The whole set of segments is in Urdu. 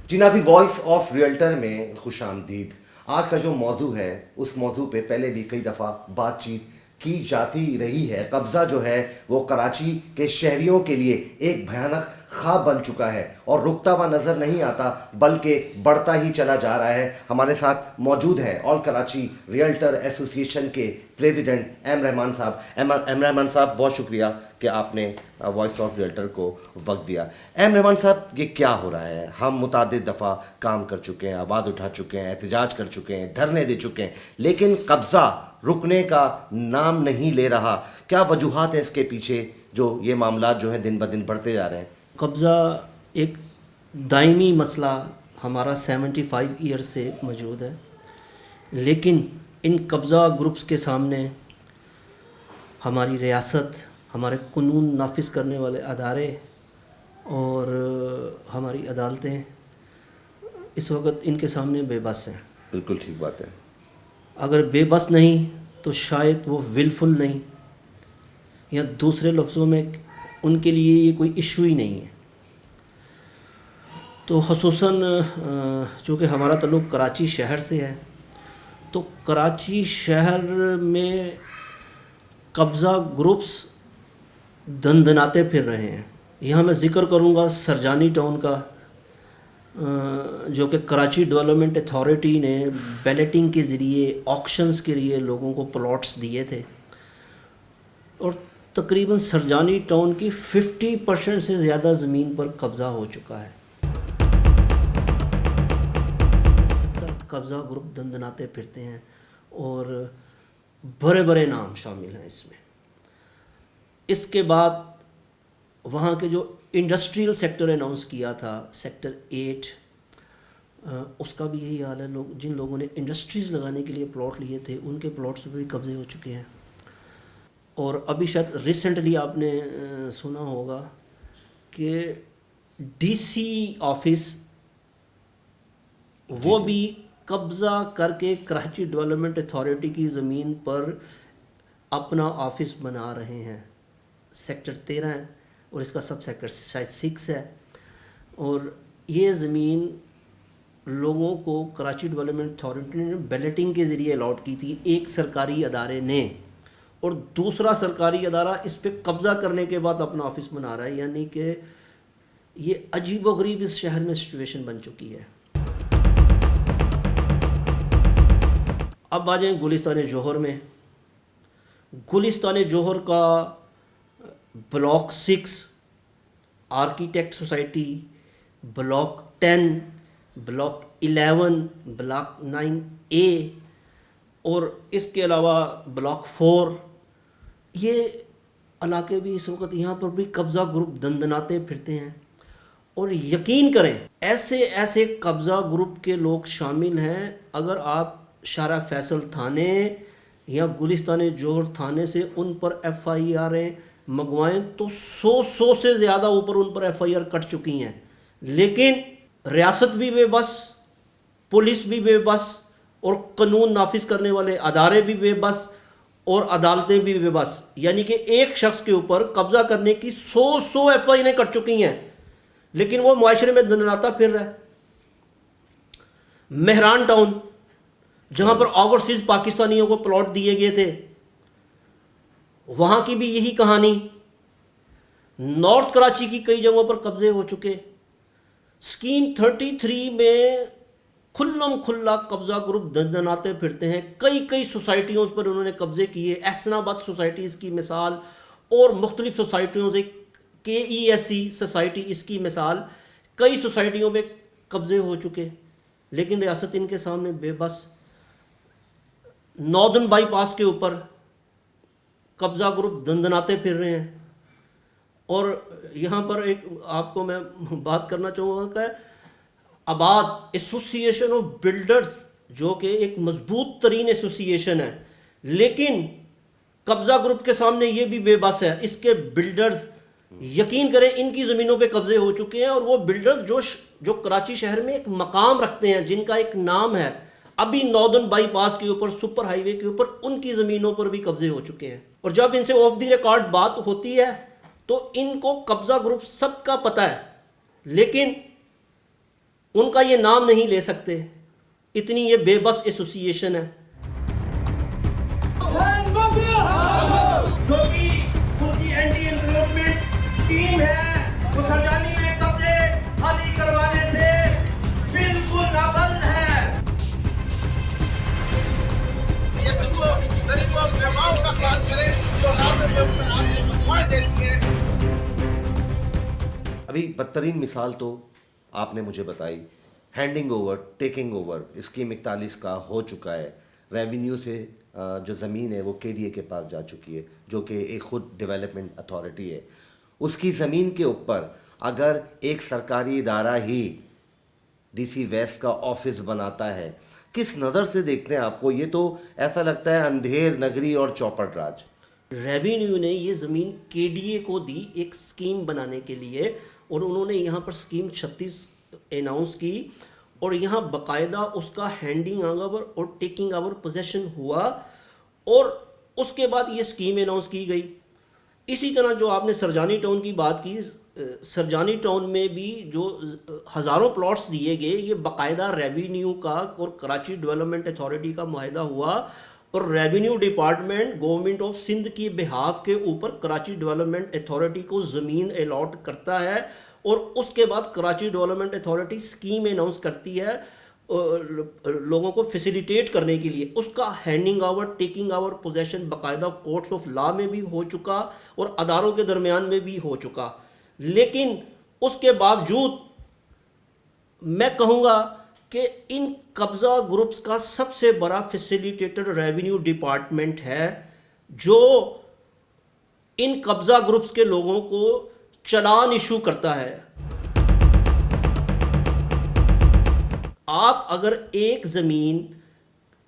جی ناظرین، وائس آف ریئلٹر میں خوش آمدید۔ آج کا جو موضوع ہے اس موضوع پہ پہلے بھی کئی دفعہ بات چیت کی جاتی رہی ہے۔ قبضہ جو ہے وہ کراچی کے شہریوں کے لیے ایک بھیانک خواب بن چکا ہے اور رکتا ہوا نظر نہیں آتا بلکہ بڑھتا ہی چلا جا رہا ہے۔ ہمارے ساتھ موجود ہے آل کراچی ریئلٹر ایسوسی ایشن کے پریزیڈنٹ ایم رحمان صاحب۔ ایم رحمان صاحب، بہت شکریہ کہ آپ نے وائس آف ریئلٹر کو وقت دیا۔ ایم رحمان صاحب، یہ کیا ہو رہا ہے؟ ہم متعدد دفعہ کام کر چکے ہیں، آواز اٹھا چکے ہیں، احتجاج کر چکے ہیں، دھرنے دے چکے ہیں، لیکن قبضہ رکنے کا نام نہیں لے رہا۔ کیا وجوہات ہیں اس کے پیچھے جو یہ معاملات جو ہیں دن بدن بڑھتے جا رہے ہیں؟ قبضہ ایک دائمی مسئلہ ہمارا 75 ایئر سے موجود ہے، لیکن ان قبضہ گروپس کے سامنے ہماری ریاست، ہمارے قانون نافذ کرنے والے ادارے اور ہماری عدالتیں اس وقت ان کے سامنے بے بس ہیں۔ بالکل ٹھیک بات ہے۔ اگر بے بس نہیں تو شاید وہ ولفل نہیں، یا دوسرے لفظوں میں ان کے لیے یہ کوئی ایشو ہی نہیں ہے۔ تو خصوصاً چونکہ ہمارا تعلق کراچی شہر سے ہے، تو کراچی شہر میں قبضہ گروپس دندناتے پھر رہے ہیں۔ یہاں میں ذکر کروں گا سرجانی ٹاؤن کا، جو کہ کراچی ڈیولپمنٹ اتھارٹی نے بیلٹنگ کے ذریعے آکشنز کے لیے لوگوں کو پلاٹس دیے تھے، اور تقریباً سرجانی ٹاؤن کی 50% سے زیادہ زمین پر قبضہ ہو چکا ہے۔ قبضہ گروپ دندناتے پھرتے ہیں اور بڑے بڑے نام شامل ہیں اس میں۔ اس کے بعد وہاں کے جو انڈسٹریل سیکٹر اناؤنس کیا تھا، سیکٹر 8، اس کا بھی یہی حال ہے۔ جن لوگوں نے انڈسٹریز لگانے کے لیے پلاٹ لیے تھے ان کے پلاٹس پہ بھی قبضے ہو چکے ہیں۔ اور ابھی شاید ریسنٹلی آپ نے سنا ہوگا کہ ڈی سی آفس وہ بھی قبضہ کر کے کراچی ڈیولپمنٹ اتھارٹی کی زمین پر اپنا آفس بنا رہے ہیں۔ سیکٹر 13 ہے اور اس کا سب سیکٹر شاید 6 ہے، اور یہ زمین لوگوں کو کراچی ڈیولپمنٹ اتھارٹی نے بیلٹنگ کے ذریعے الاٹ کی تھی، ایک سرکاری ادارے نے، اور دوسرا سرکاری ادارہ اس پہ قبضہ کرنے کے بعد اپنا آفس بنا رہا ہے۔ یعنی کہ یہ عجیب و غریب اس شہر میں سچویشن بن چکی ہے۔ اب آ جائیں گلستان جوہر میں۔ گلستان جوہر کا block 6 architect society, block 10، block 11، block 9A اور اس کے علاوہ بلاک 4، یہ علاقے بھی اس وقت یہاں پر بھی قبضہ گروپ دندناتے پھرتے ہیں۔ اور یقین کریں ایسے قبضہ گروپ کے لوگ شامل ہیں، اگر آپ شارع فیصل تھانے یا گلستان جوہر تھانے سے ان پر FIR منگوائیں تو 100 سے زیادہ اوپر ان پر FIR کٹ چکی ہیں، لیکن ریاست بھی بے بس، پولیس بھی بے بس، اور قانون نافذ کرنے والے ادارے بھی بے بس، اور عدالتیں بھی بے بس۔ یعنی کہ ایک شخص کے اوپر قبضہ کرنے کی 100 FIR کٹ چکی ہیں، لیکن وہ معاشرے میں دندناتا پھر رہا ہے۔ مہران ٹاؤن، جہاں پر اوورسیز پاکستانیوں کو پلاٹ دیے گئے تھے، وہاں کی بھی یہی کہانی۔ نارتھ کراچی کی کئی جگہوں پر قبضے ہو چکے۔ اسکیم 33 میں کھلم کھلا قبضہ گروپ دندناتے پھرتے ہیں۔ کئی سوسائٹیوں پر انہوں نے قبضے کیے۔ احسن آباد سوسائٹیز کی مثال، اور مختلف سوسائٹیوں سے KESC سوسائٹی اس کی مثال، کئی سوسائٹیوں پہ قبضے ہو چکے، لیکن ریاست ان کے سامنے بے بس۔ ناردرن بائی پاس کے اوپر قبضہ گروپ دندناتے پھر رہے ہیں۔ اور یہاں پر ایک آپ کو میں بات کرنا چاہوں گا کہ آباد ایسوسی ایشن آف بلڈرز، جو کہ ایک مضبوط ترین ایسوسی ایشن ہے، لیکن قبضہ گروپ کے سامنے یہ بھی بے بس ہے۔ اس کے بلڈرز، یقین کریں ان کی زمینوں پہ قبضے ہو چکے ہیں، اور وہ بلڈرز جو کراچی شہر میں ایک مقام رکھتے ہیں، جن کا ایک نام ہے، ابھی ناردرن بائی پاس کے اوپر، سپر ہائی وے کے اوپر، ان کی زمینوں پر بھی قبضے ہو چکے ہیں۔ اور جب ان سے آف دی ریکارڈ بات ہوتی ہے تو ان کو قبضہ گروپ سب کا پتہ ہے، لیکن ان کا یہ نام نہیں لے سکتے، اتنی یہ بے بس ایسوسیشن ہے. جو کہ ان کی اینٹی انکروچمنٹ ٹیم ہے وہ سرجانی میں قبضے خالی کروانے سے بالکل ناپسند ہے. یہ بالکل غریبوں بیواؤں کا خیال کرے تو آپ نے آپ دے دیے. ابھی بدترین مثال تو آپ نے مجھے بتائی، handing over, taking over scheme 41 کا ہو چکا ہے. ریونیو سے جو زمین ہے وہ کے ڈی اے کے پاس جا چکی ہے، جو کہ ایک خود ڈیولپمنٹ اتھارٹی ہے. اس کی زمین کے اوپر اگر ایک سرکاری ادارہ ہی ڈی سی ویسٹ کا آفس بناتا ہے، کس نظر سے دیکھتے ہیں آپ کو؟ یہ تو ایسا لگتا ہے اندھیر نگری اور چوپٹ راج. ریونیو نے یہ زمین کے ڈی اے کو دی ایک سکیم بنانے کے لیے، اور انہوں نے یہاں پر سکیم 36 اناؤنس کی، اور یہاں باقاعدہ اس کا ہینڈنگ اوور اور ٹیکنگ اوور پوزیشن ہوا، اور اس کے بعد یہ سکیم اناؤنس کی گئی. اسی طرح جو آپ نے سرجانی ٹاؤن کی بات کی، سرجانی ٹاؤن میں بھی جو ہزاروں پلاٹس دیے گئے، یہ باقاعدہ ریونیو کا اور کراچی ڈیولپمنٹ اتھارٹی کا معاہدہ ہوا، اور revenue department government of Sindh کی بہاف کے اوپر کراچی ڈیولپمنٹ اتھارٹی کو زمین الاٹ کرتا ہے، اور اس کے بعد Karachi development authority scheme announce کرتی ہے لوگوں کو فیسیلیٹیٹ کرنے کے لیے. اس کا handing over, taking over position باقاعدہ کورٹس آف لا میں بھی ہو چکا اور اداروں کے درمیان میں بھی ہو چکا. لیکن اس کے باوجود میں کہوں گا کہ ان قبضہ گروپس کا سب سے بڑا فیسیلیٹیٹر ریونیو ڈپارٹمنٹ ہے، جو ان قبضہ گروپس کے لوگوں کو چلان ایشو کرتا ہے. آپ اگر ایک زمین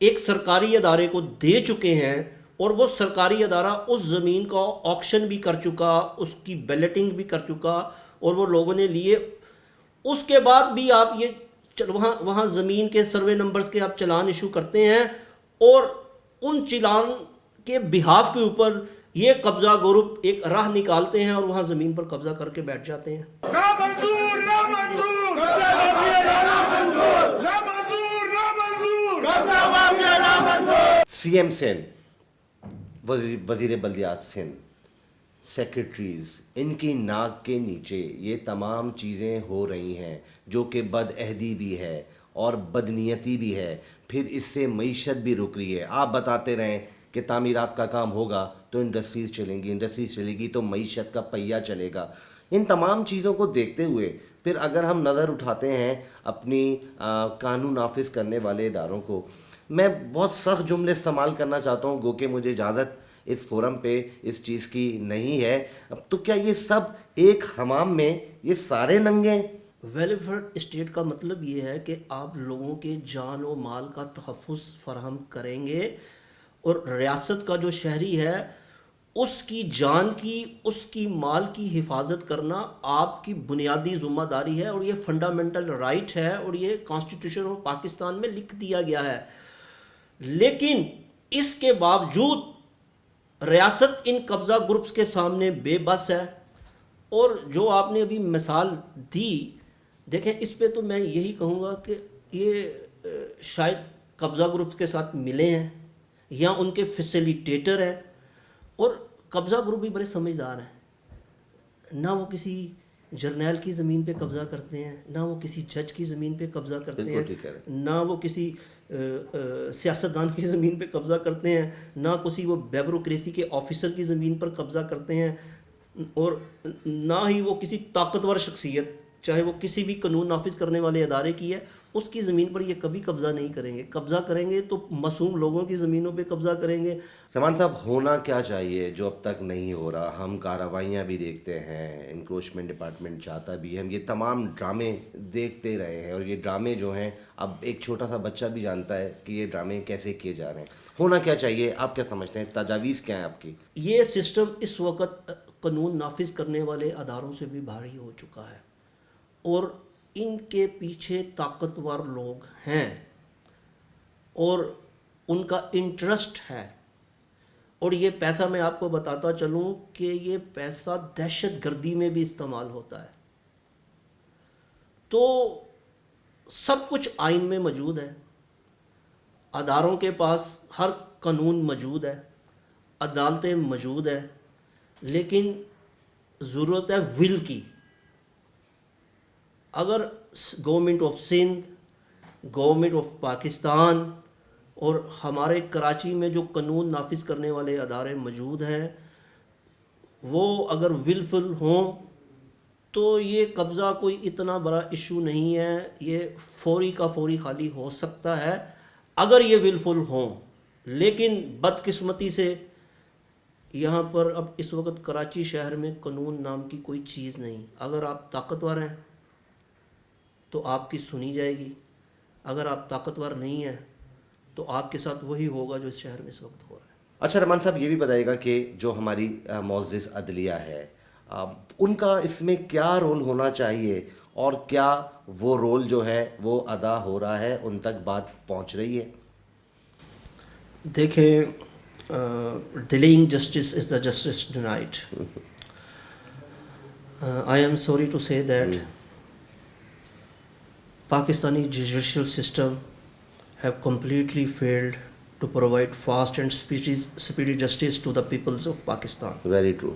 ایک سرکاری ادارے کو دے چکے ہیں، اور وہ سرکاری ادارہ اس زمین کا آکشن بھی کر چکا، اس کی بیلٹنگ بھی کر چکا، اور وہ لوگوں نے لیے، اس کے بعد بھی آپ یہ وہاں زمین کے سروے نمبرز کے آپ چلان ایشو کرتے ہیں، اور ان چلان کے بہاف کے اوپر یہ قبضہ گروپ ایک راہ نکالتے ہیں اور وہاں زمین پر قبضہ کر کے بیٹھ جاتے ہیں. سی ایم سندھ، وزیر بلدیات سندھ، سیکرٹریز، ان کی ناک کے نیچے یہ تمام چیزیں ہو رہی ہیں، جو کہ بد عہدی بھی ہے اور بدنیتی بھی ہے. پھر اس سے معیشت بھی رک رہی ہے. آپ بتاتے رہیں کہ تعمیرات کا کام ہوگا تو انڈسٹریز چلیں گی، انڈسٹریز چلے گی تو معیشت کا پہیہ چلے گا. ان تمام چیزوں کو دیکھتے ہوئے پھر اگر ہم نظر اٹھاتے ہیں اپنی قانون نافذ کرنے والے اداروں کو، میں بہت سخت جملے استعمال کرنا چاہتا ہوں، گو کہ مجھے اجازت اس فورم پہ اس چیز کی نہیں ہے. تو کیا یہ سب ایک حمام میں یہ سارے ننگے؟ ویلفیئر اسٹیٹ کا مطلب یہ ہے کہ آپ لوگوں کے جان و مال کا تحفظ فراہم کریں گے، اور ریاست کا جو شہری ہے اس کی جان کی، اس کی مال کی حفاظت کرنا آپ کی بنیادی ذمہ داری ہے، اور یہ فنڈامنٹل رائٹ ہے، اور یہ کانسٹیٹیوشن آف پاکستان میں لکھ دیا گیا ہے. لیکن اس کے باوجود ریاست ان قبضہ گروپس کے سامنے بے بس ہے. اور جو آپ نے ابھی مثال دی، دیکھیں اس پہ تو میں یہی کہوں گا کہ یہ شاید قبضہ گروپس کے ساتھ ملے ہیں یا ان کے فیسیلیٹیٹر ہیں، اور قبضہ گروپ بھی بڑے سمجھدار ہیں. نہ وہ کسی جرنیل کی زمین پہ قبضہ کرتے ہیں، نہ وہ کسی جج کی زمین پہ قبضہ کرتے ہیں، نہ وہ کسی سیاستدان کی زمین پہ قبضہ کرتے ہیں، نہ کسی وہ بیوروکریسی کے آفیسر کی زمین پر قبضہ کرتے ہیں، اور نہ ہی وہ کسی طاقتور شخصیت، چاہے وہ کسی بھی قانون نافذ کرنے والے ادارے کی ہے، اس کی زمین پر یہ کبھی قبضہ نہیں کریں گے. قبضہ کریں گے تو معصوم لوگوں کی زمینوں پہ قبضہ کریں گے. سلمان صاحب، ہونا کیا چاہیے جو اب تک نہیں ہو رہا؟ ہم کارروائیاں بھی دیکھتے ہیں، انکروچمنٹ ڈپارٹمنٹ چاہتا بھی ہے، ہم یہ تمام ڈرامے دیکھتے رہے ہیں، اور یہ ڈرامے جو ہیں اب ایک چھوٹا سا بچہ بھی جانتا ہے کہ یہ ڈرامے کیسے کیے جا رہے ہیں. ہونا کیا چاہیے؟ آپ کیا سمجھتے ہیں؟ تجاویز کیا ہیں آپ کی؟ یہ سسٹم اس وقت قانون نافذ کرنے والے اداروں سے بھی بھاری ہو چکا ہے، اور ان کے پیچھے طاقتور لوگ ہیں، اور ان کا انٹرسٹ ہے. اور یہ پیسہ میں آپ کو بتاتا چلوں کہ یہ پیسہ دہشت گردی میں بھی استعمال ہوتا ہے. تو سب کچھ آئین میں موجود ہے، اداروں کے پاس ہر قانون موجود ہے، عدالتیں موجود ہے، لیکن ضرورت ہے ول کی. اگر government of Sindh, government of Pakistan اور ہمارے کراچی میں جو قانون نافذ کرنے والے ادارے موجود ہیں وہ اگر ولفل ہوں تو یہ قبضہ کوئی اتنا بڑا ایشو نہیں ہے، یہ فوری کا فوری خالی ہو سکتا ہے اگر یہ ولفل ہوں. لیکن بدقسمتی سے یہاں پر اب اس وقت کراچی شہر میں قانون نام کی کوئی چیز نہیں. اگر آپ طاقتور ہیں تو آپ کی سنی جائے گی، اگر آپ طاقتور نہیں ہیں تو آپ کے ساتھ وہی ہوگا جو اس شہر میں اس وقت ہو رہا ہے. اچھا رحمان صاحب، یہ بھی بتائیے گا کہ جو ہماری معزز عدلیہ ہے ان کا اس میں کیا رول ہونا چاہیے، اور کیا وہ رول جو ہے وہ ادا ہو رہا ہے، ان تک بات پہنچ رہی ہے؟ دیکھیں، delaying justice is the justice denied. I am sorry to say that Pakistani judicial system have completely failed to provide fast and speedy justice to the peoples of Pakistan. Very true.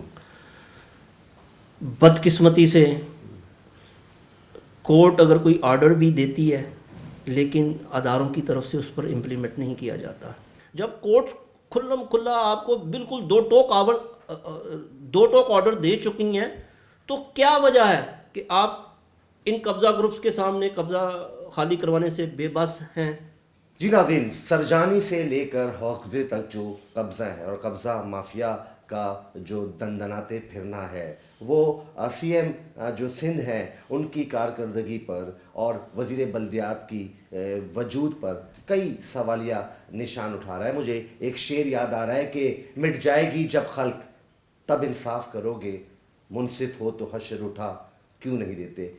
بدقسمتی سے کورٹ اگر کوئی آرڈر بھی دیتی ہے لیکن اداروں کی طرف سے اس پر امپلیمنٹ نہیں کیا جاتا. جب کورٹ کھلم کھلا آپ کو بالکل دو ٹوک آرڈر دے چکی ہیں تو کیا وجہ ہے کہ آپ ان قبضہ گروپس کے سامنے قبضہ خالی کروانے سے بے بس ہیں؟ جی ناظرین، سرجانی سے لے کر حوضے تک جو قبضہ ہے اور قبضہ مافیا کا جو دندناتے پھرنا ہے وہ سی ایم جو سندھ ہیں ان کی کارکردگی پر اور وزیر بلدیات کی وجود پر کئی سوالیہ نشان اٹھا رہا ہے. مجھے ایک شعر یاد آ رہا ہے کہ مٹ جائے گی جب خلق تب انصاف کرو گے، منصف ہو تو حشر اٹھا کیوں نہیں دیتے.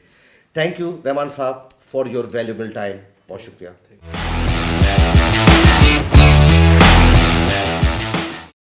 تھینک یو رحمان صاحب فار یور ویلیبل ٹائم. بہت شکریہ.